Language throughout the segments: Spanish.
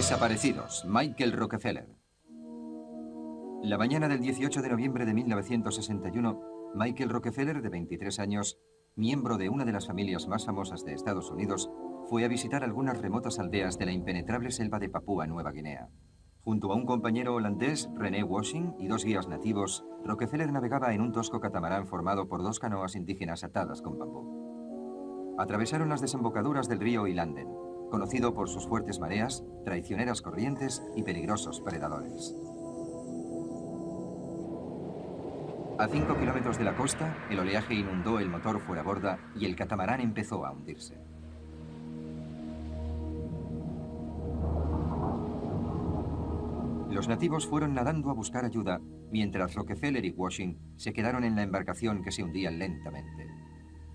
Desaparecidos, Michael Rockefeller. La mañana del 18 de noviembre de 1961, Michael Rockefeller, de 23 años, miembro de una de las familias más famosas de Estados Unidos, fue a visitar algunas remotas aldeas de la impenetrable selva de Papúa Nueva Guinea. Junto a un compañero holandés, René Washing, y dos guías nativos, Rockefeller navegaba en un tosco catamarán formado por dos canoas indígenas atadas con bambú. Atravesaron las desembocaduras del río Ilanden, conocido por sus fuertes mareas, traicioneras corrientes y peligrosos predadores. A 5 kilómetros de la costa, el oleaje inundó el motor fuera borda y el catamarán empezó a hundirse. Los nativos fueron nadando a buscar ayuda, mientras Rockefeller y Washing se quedaron en la embarcación que se hundía lentamente.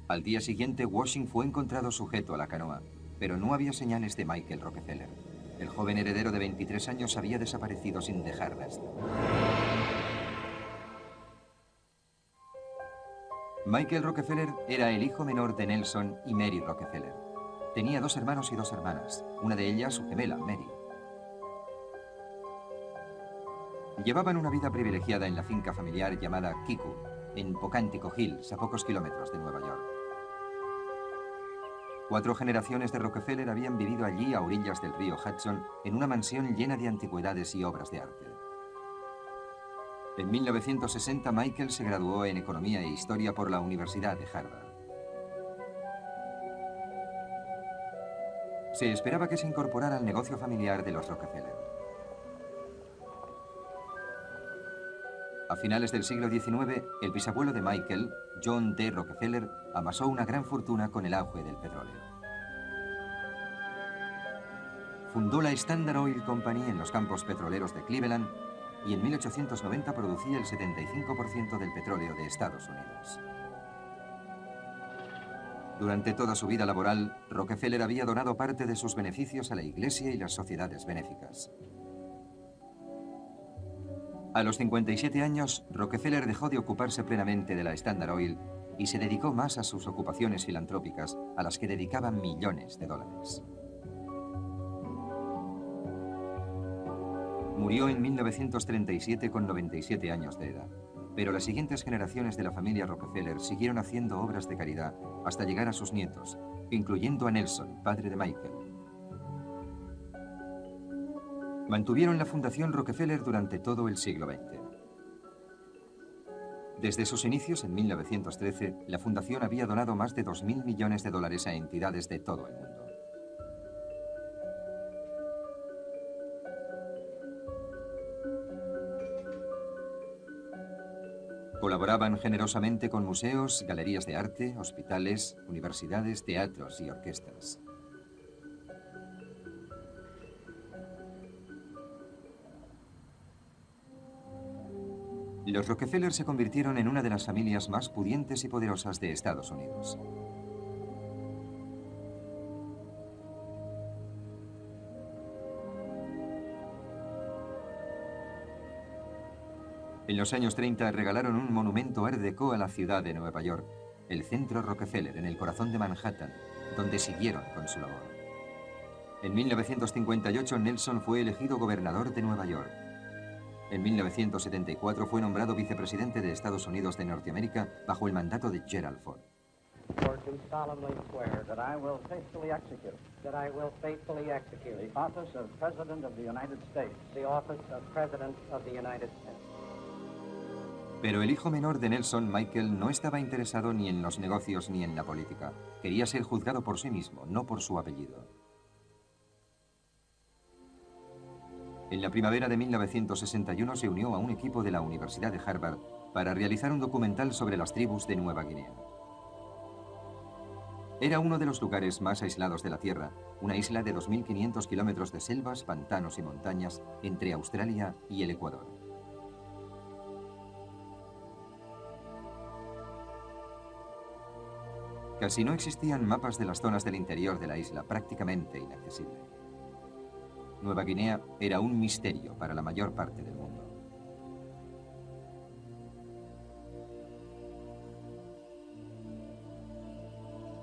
Al día siguiente, Washing fue encontrado sujeto a la canoa, pero no había señales de Michael Rockefeller. El joven heredero de 23 años había desaparecido sin dejar rastro. Michael Rockefeller era el hijo menor de Nelson y Mary Rockefeller. Tenía dos hermanos y dos hermanas, una de ellas su gemela, Mary. Llevaban una vida privilegiada en la finca familiar llamada Kiku, en Pocantico Hills, a pocos kilómetros de Nueva York. 4 generaciones de Rockefeller habían vivido allí a orillas del río Hudson, en una mansión llena de antigüedades y obras de arte. En 1960, Michael se graduó en Economía e Historia por la Universidad de Harvard. Se esperaba que se incorporara al negocio familiar de los Rockefeller. A finales del siglo XIX, el bisabuelo de Michael, John D. Rockefeller, amasó una gran fortuna con el auge del petróleo. Fundó la Standard Oil Company en los campos petroleros de Cleveland y en 1890 producía el 75% del petróleo de Estados Unidos. Durante toda su vida laboral, Rockefeller había donado parte de sus beneficios a la iglesia y las sociedades benéficas. A los 57 años, Rockefeller dejó de ocuparse plenamente de la Standard Oil y se dedicó más a sus ocupaciones filantrópicas, a las que dedicaba millones de dólares. Murió en 1937 con 97 años de edad, pero las siguientes generaciones de la familia Rockefeller siguieron haciendo obras de caridad hasta llegar a sus nietos, incluyendo a Nelson, padre de Michael. Mantuvieron la Fundación Rockefeller durante todo el siglo XX. Desde sus inicios en 1913, la fundación había donado más de 2.000 millones de dólares a entidades de todo el mundo. Colaboraban generosamente con museos, galerías de arte, hospitales, universidades, teatros y orquestas. Los Rockefeller se convirtieron en una de las familias más pudientes y poderosas de Estados Unidos. En los años 30 regalaron un monumento Art Deco a la ciudad de Nueva York, el Centro Rockefeller, en el corazón de Manhattan, donde siguieron con su labor. En 1958, Nelson fue elegido gobernador de Nueva York. En 1974 fue nombrado vicepresidente de Estados Unidos de Norteamérica bajo el mandato de Gerald Ford. Do solemnly swear that I will faithfully execute the office of President of the United States, the office of President of the United States. Pero el hijo menor de Nelson, Michael, no estaba interesado ni en los negocios ni en la política. Quería ser juzgado por sí mismo, no por su apellido. En la primavera de 1961 se unió a un equipo de la Universidad de Harvard para realizar un documental sobre las tribus de Nueva Guinea. Era uno de los lugares más aislados de la Tierra, una isla de 2.500 kilómetros de selvas, pantanos y montañas entre Australia y el Ecuador. Casi no existían mapas de las zonas del interior de la isla, prácticamente inaccesible. Nueva Guinea era un misterio para la mayor parte del mundo.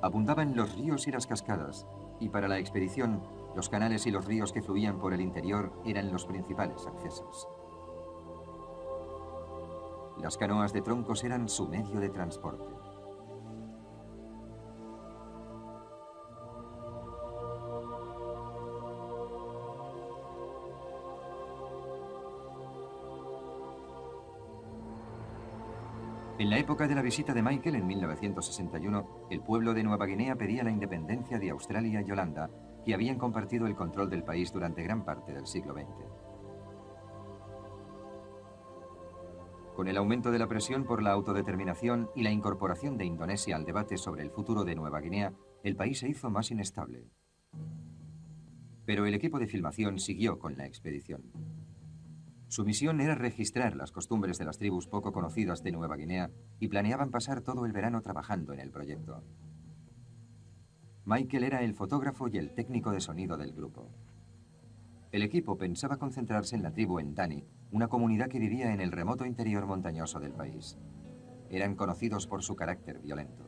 Abundaban los ríos y las cascadas, y para la expedición Los canales y los ríos que fluían por el interior eran los principales accesos. Las canoas de troncos eran su medio de transporte. En la época de la visita de Michael en 1961, el pueblo de Nueva Guinea pedía la independencia de Australia y Holanda, que habían compartido el control del país durante gran parte del siglo XX. Con el aumento de la presión por la autodeterminación y la incorporación de Indonesia al debate sobre el futuro de Nueva Guinea, el país se hizo más inestable. Pero el equipo de filmación siguió con la expedición. Su misión era registrar las costumbres de las tribus poco conocidas de Nueva Guinea y planeaban pasar todo el verano trabajando en el proyecto. Michael era el fotógrafo y el técnico de sonido del grupo. El equipo pensaba concentrarse en la tribu Ndani, una comunidad que vivía en el remoto interior montañoso del país. Eran conocidos por su carácter violento.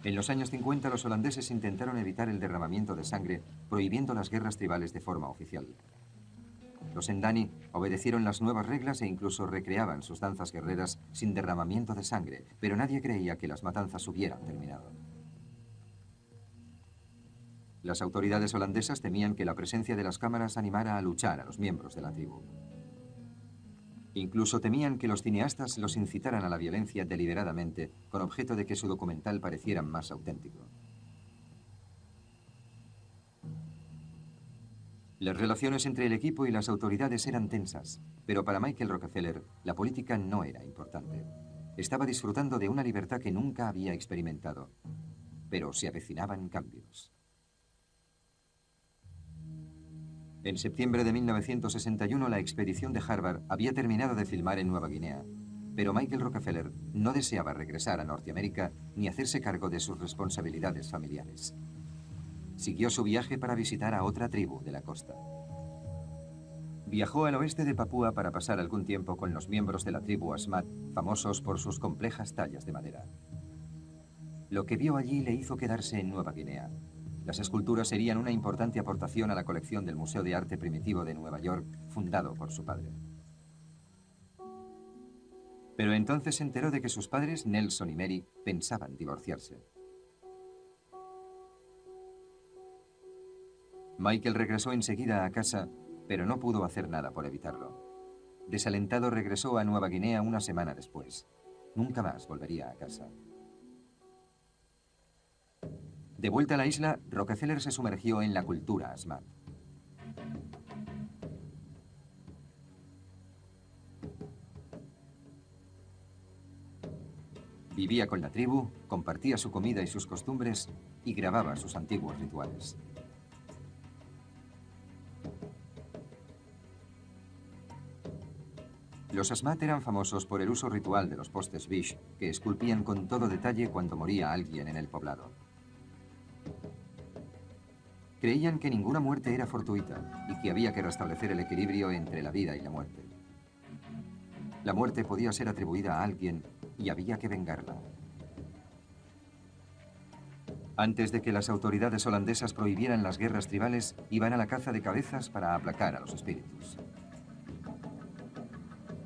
En los años 50 los holandeses intentaron evitar el derramamiento de sangre, prohibiendo las guerras tribales de forma oficial. Los Ndani obedecieron las nuevas reglas e incluso recreaban sus danzas guerreras sin derramamiento de sangre, pero nadie creía que las matanzas hubieran terminado. Las autoridades holandesas temían que la presencia de las cámaras animara a luchar a los miembros de la tribu. Incluso temían que los cineastas los incitaran a la violencia deliberadamente, con objeto de que su documental pareciera más auténtico. Las relaciones entre el equipo y las autoridades eran tensas, pero para Michael Rockefeller la política no era importante. Estaba disfrutando de una libertad que nunca había experimentado, pero se avecinaban cambios. En septiembre de 1961 la expedición de Harvard había terminado de filmar en Nueva Guinea, pero Michael Rockefeller no deseaba regresar a Norteamérica ni hacerse cargo de sus responsabilidades familiares. Siguió su viaje para visitar a otra tribu de la costa. Viajó al oeste de Papúa para pasar algún tiempo con los miembros de la tribu Asmat, famosos por sus complejas tallas de madera. Lo que vio allí le hizo quedarse en Nueva Guinea. Las esculturas serían una importante aportación a la colección del Museo de Arte Primitivo de Nueva York, fundado por su padre. Pero entonces se enteró de que sus padres, Nelson y Mary, pensaban divorciarse. Michael regresó enseguida a casa, pero no pudo hacer nada por evitarlo. Desalentado regresó a Nueva Guinea una semana después. Nunca más volvería a casa. De vuelta a la isla, Rockefeller se sumergió en la cultura Asmat. Vivía con la tribu, compartía su comida y sus costumbres y grababa sus antiguos rituales. Los Asmat eran famosos por el uso ritual de los postes Bish, que esculpían con todo detalle cuando moría alguien en el poblado. Creían que ninguna muerte era fortuita y que había que restablecer el equilibrio entre la vida y la muerte. La muerte podía ser atribuida a alguien y había que vengarla. Antes de que las autoridades holandesas prohibieran las guerras tribales, iban a la caza de cabezas para aplacar a los espíritus.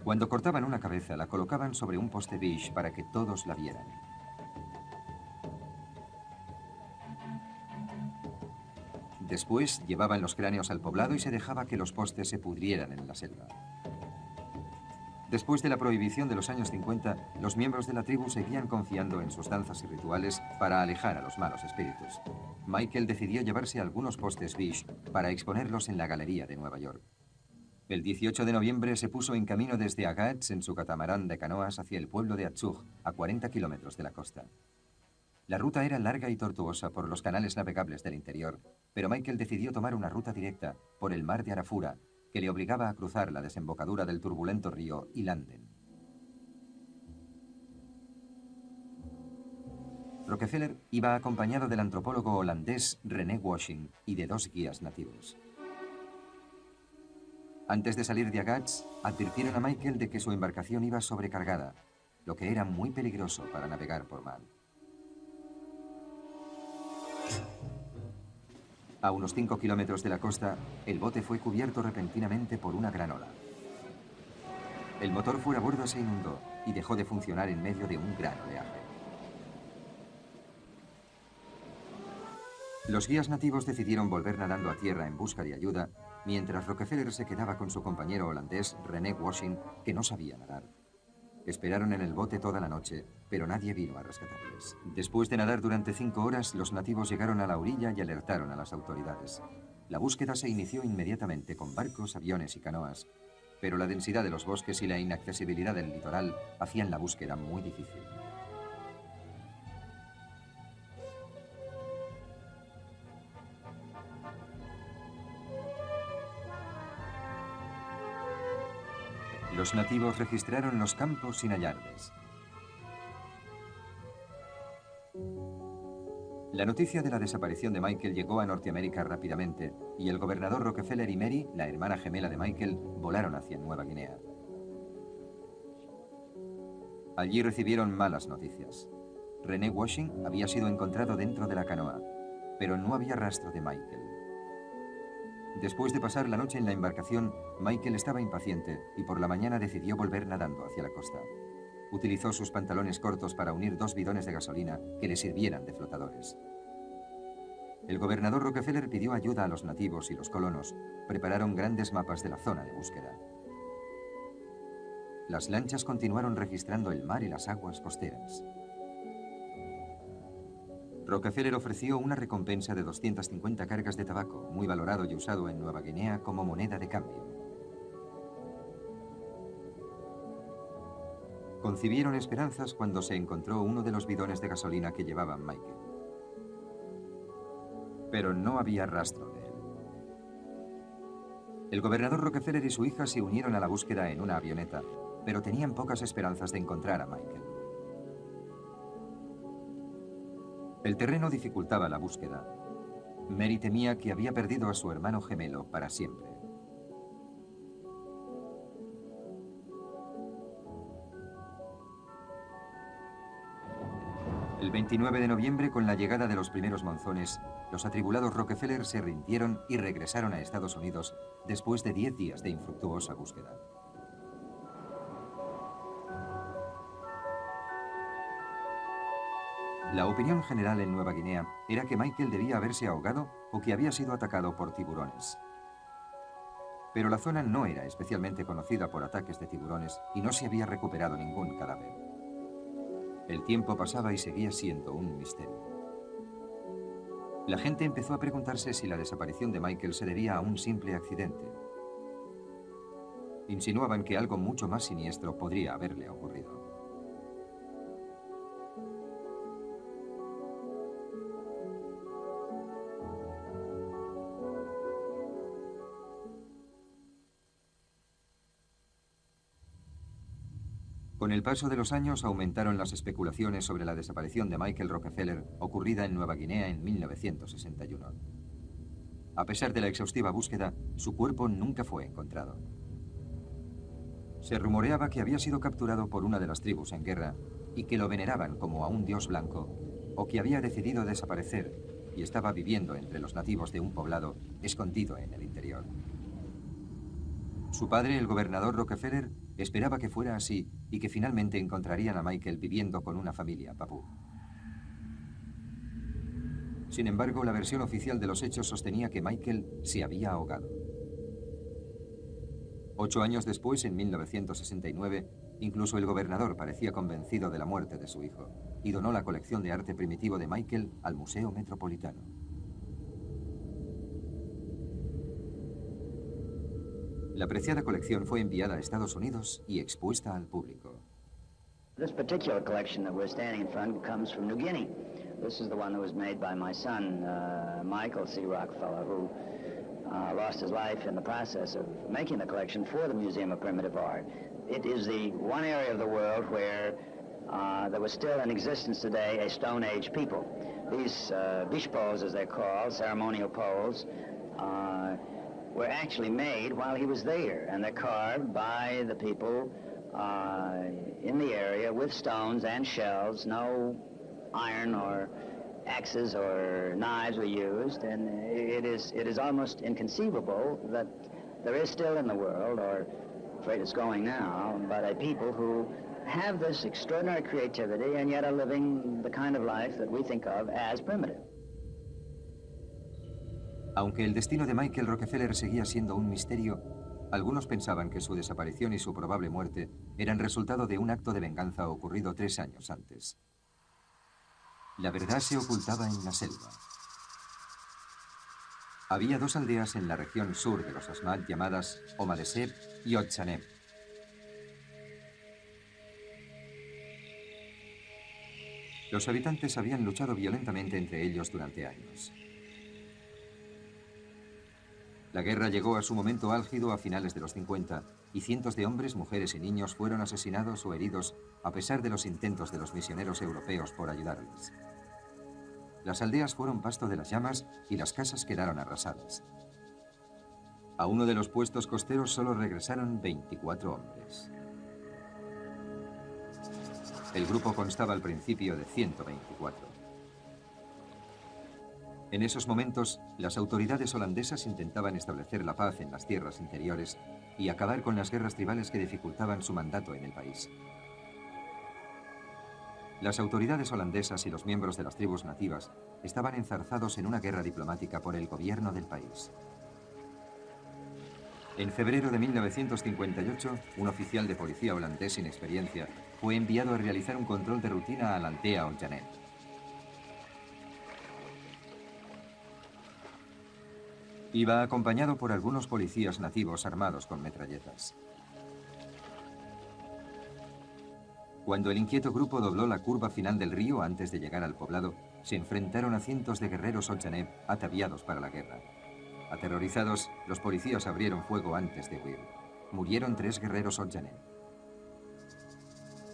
Cuando cortaban una cabeza, la colocaban sobre un poste Bish para que todos la vieran. Después llevaban los cráneos al poblado y se dejaba que los postes se pudrieran en la selva. Después de la prohibición de los años 50, los miembros de la tribu seguían confiando en sus danzas y rituales para alejar a los malos espíritus. Michael decidió llevarse algunos postes Bish para exponerlos en la galería de Nueva York. El 18 de noviembre se puso en camino desde Agats en su catamarán de canoas hacia el pueblo de Atsug, a 40 kilómetros de la costa. La ruta era larga y tortuosa por los canales navegables del interior, pero Michael decidió tomar una ruta directa por el mar de Arafura, que le obligaba a cruzar la desembocadura del turbulento río Ilanden. Rockefeller iba acompañado del antropólogo holandés René Washing y de 2 guías nativos. Antes de salir de Agats, advirtieron a Michael de que su embarcación iba sobrecargada, lo que era muy peligroso para navegar por mar. A unos 5 kilómetros de la costa, el bote fue cubierto repentinamente por una gran ola. El motor fuera a bordo se inundó y dejó de funcionar en medio de un gran oleaje. Los guías nativos decidieron volver nadando a tierra en busca de ayuda, mientras Rockefeller se quedaba con su compañero holandés René Washing, que no sabía nadar. Esperaron en el bote toda la noche, pero nadie vino a rescatarles. Después de nadar durante 5 horas, los nativos llegaron a la orilla y alertaron a las autoridades. La búsqueda se inició inmediatamente con barcos, aviones y canoas, pero la densidad de los bosques y la inaccesibilidad del litoral hacían la búsqueda muy difícil. Los nativos registraron los campos sin hallarles. La noticia de la desaparición de Michael llegó a Norteamérica rápidamente y el gobernador Rockefeller y Mary, la hermana gemela de Michael, volaron hacia Nueva Guinea. Allí recibieron malas noticias. René Washing había sido encontrado dentro de la canoa, pero no había rastro de Michael. Después de pasar la noche en la embarcación, Michael estaba impaciente y por la mañana decidió volver nadando hacia la costa. Utilizó sus pantalones cortos para unir 2 bidones de gasolina que le sirvieran de flotadores. El gobernador Rockefeller pidió ayuda a los nativos y los colonos prepararon grandes mapas de la zona de búsqueda. Las lanchas continuaron registrando el mar y las aguas costeras. Rockefeller ofreció una recompensa de 250 cargas de tabaco, muy valorado y usado en Nueva Guinea como moneda de cambio. Concibieron esperanzas cuando se encontró uno de los bidones de gasolina que llevaban Michael. Pero no había rastro de él. El gobernador Rockefeller y su hija se unieron a la búsqueda en una avioneta, pero tenían pocas esperanzas de encontrar a Michael. El terreno dificultaba la búsqueda. Mary temía que había perdido a su hermano gemelo para siempre. El 29 de noviembre, con la llegada de los primeros monzones, los atribulados Rockefeller se rindieron y regresaron a Estados Unidos después de 10 días de infructuosa búsqueda. La opinión general en Nueva Guinea era que Michael debía haberse ahogado o que había sido atacado por tiburones. Pero la zona no era especialmente conocida por ataques de tiburones y no se había recuperado ningún cadáver. El tiempo pasaba y seguía siendo un misterio. La gente empezó a preguntarse si la desaparición de Michael se debía a un simple accidente. Insinuaban que algo mucho más siniestro podría haberle ocurrido. Con el paso de los años aumentaron las especulaciones sobre la desaparición de Michael Rockefeller ocurrida en Nueva Guinea en 1961. A pesar de la exhaustiva búsqueda, su cuerpo nunca fue encontrado. Se rumoreaba que había sido capturado por una de las tribus en guerra y que lo veneraban como a un dios blanco, o que había decidido desaparecer y estaba viviendo entre los nativos de un poblado escondido en el interior. Su padre, el gobernador Rockefeller, esperaba que fuera así y que finalmente encontrarían a Michael viviendo con una familia papú. Sin embargo, la versión oficial de los hechos sostenía que Michael se había ahogado. 8 años después, en 1969, incluso el gobernador parecía convencido de la muerte de su hijo y donó la colección de arte primitivo de Michael al Museo Metropolitano. La preciada colección fue enviada a Estados Unidos y expuesta al público. This particular collection that we're standing in front comes from New Guinea. This is the one that was made by my son, Michael C. Rockefeller, who lost his life in the process of making the collection for the Museum of Primitive Art. It is the one area of the world where there was still in existence today a Stone Age people. These biche poles, as they're called, ceremonial poles, were actually made while he was there, and they're carved by the people in the area with stones and shells, no iron or axes or knives were used, and it is almost inconceivable that there is still in the world, or I'm afraid it's going now, but a people who have this extraordinary creativity and yet are living the kind of life that we think of as primitive. Aunque el destino de Michael Rockefeller seguía siendo un misterio, algunos pensaban que su desaparición y su probable muerte eran resultado de un acto de venganza ocurrido 3 años antes. La verdad se ocultaba en la selva. Había 2 aldeas en la región sur de los Asmat llamadas Omadeseb y Otchaneb. Los habitantes habían luchado violentamente entre ellos durante años. La guerra llegó a su momento álgido a finales de los 50 y cientos de hombres, mujeres y niños fueron asesinados o heridos a pesar de los intentos de los misioneros europeos por ayudarles. Las aldeas fueron pasto de las llamas y las casas quedaron arrasadas. A uno de los puestos costeros solo regresaron 24 hombres. El grupo constaba al principio de 124. En esos momentos, las autoridades holandesas intentaban establecer la paz en las tierras interiores y acabar con las guerras tribales que dificultaban su mandato en el país. Las autoridades holandesas y los miembros de las tribus nativas estaban enzarzados en una guerra diplomática por el gobierno del país. En febrero de 1958, un oficial de policía holandés sin experiencia fue enviado a realizar un control de rutina a la aldea Otchaneb. Iba acompañado por algunos policías nativos armados con metralletas. Cuando el inquieto grupo dobló la curva final del río antes de llegar al poblado, se enfrentaron a cientos de guerreros Otchaneb ataviados para la guerra. Aterrorizados, los policías abrieron fuego antes de huir. Murieron 3 guerreros Otchaneb.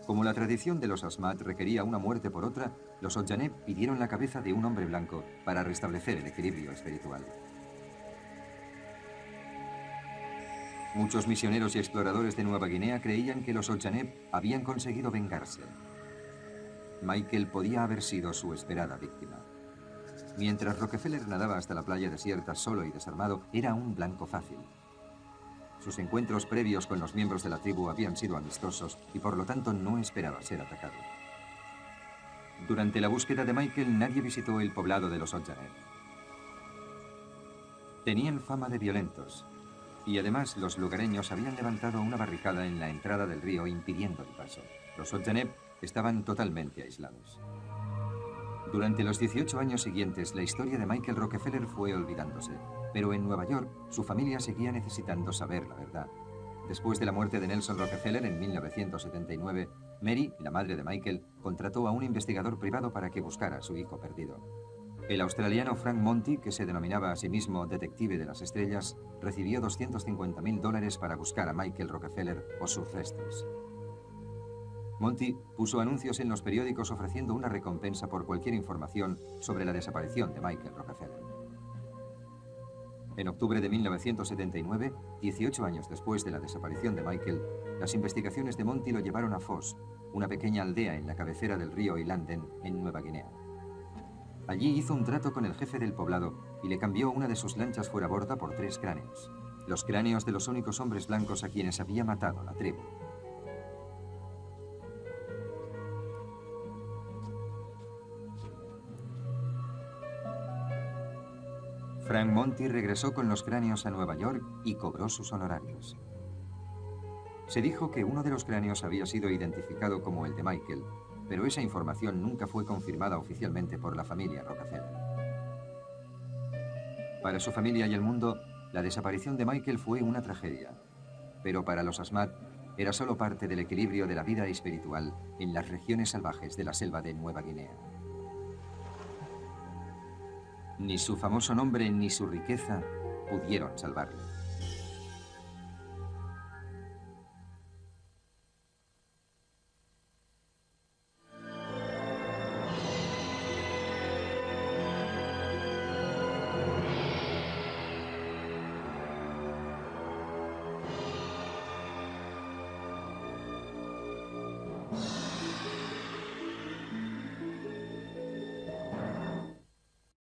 Como la tradición de los Asmat requería una muerte por otra, los Otchaneb pidieron la cabeza de un hombre blanco para restablecer el equilibrio espiritual. Muchos misioneros y exploradores de Nueva Guinea creían que los Otchaneb habían conseguido vengarse. Michael podía haber sido su esperada víctima. Mientras Rockefeller nadaba hasta la playa desierta solo y desarmado, era un blanco fácil. Sus encuentros previos con los miembros de la tribu habían sido amistosos y por lo tanto no esperaba ser atacado. Durante la búsqueda de Michael, nadie visitó el poblado de los Otchaneb. Tenían fama de violentos. Y además los lugareños habían levantado una barricada en la entrada del río impidiendo el paso. Los Otchaneb estaban totalmente aislados. Durante los 18 años siguientes, la historia de Michael Rockefeller fue olvidándose, pero en Nueva York su familia seguía necesitando saber la verdad. Después de la muerte de Nelson Rockefeller en 1979, Mary, la madre de Michael, contrató a un investigador privado para que buscara a su hijo perdido. El australiano Frank Monty, que se denominaba a sí mismo detective de las estrellas, recibió $250.000 para buscar a Michael Rockefeller o sus restos. Monty puso anuncios en los periódicos ofreciendo una recompensa por cualquier información sobre la desaparición de Michael Rockefeller. En octubre de 1979, 18 años después de la desaparición de Michael, las investigaciones de Monty lo llevaron a Foss, una pequeña aldea en la cabecera del río Ilanden, en Nueva Guinea. Allí hizo un trato con el jefe del poblado y le cambió una de sus lanchas fuera borda por 3 cráneos. Los cráneos de los únicos hombres blancos a quienes había matado la tribu. Frank Monty regresó con los cráneos a Nueva York y cobró sus honorarios. Se dijo que uno de los cráneos había sido identificado como el de Michael, pero esa información nunca fue confirmada oficialmente por la familia Rockefeller. Para su familia y el mundo, la desaparición de Michael fue una tragedia, pero para los Asmat era solo parte del equilibrio de la vida espiritual en las regiones salvajes de la selva de Nueva Guinea. Ni su famoso nombre ni su riqueza pudieron salvarle.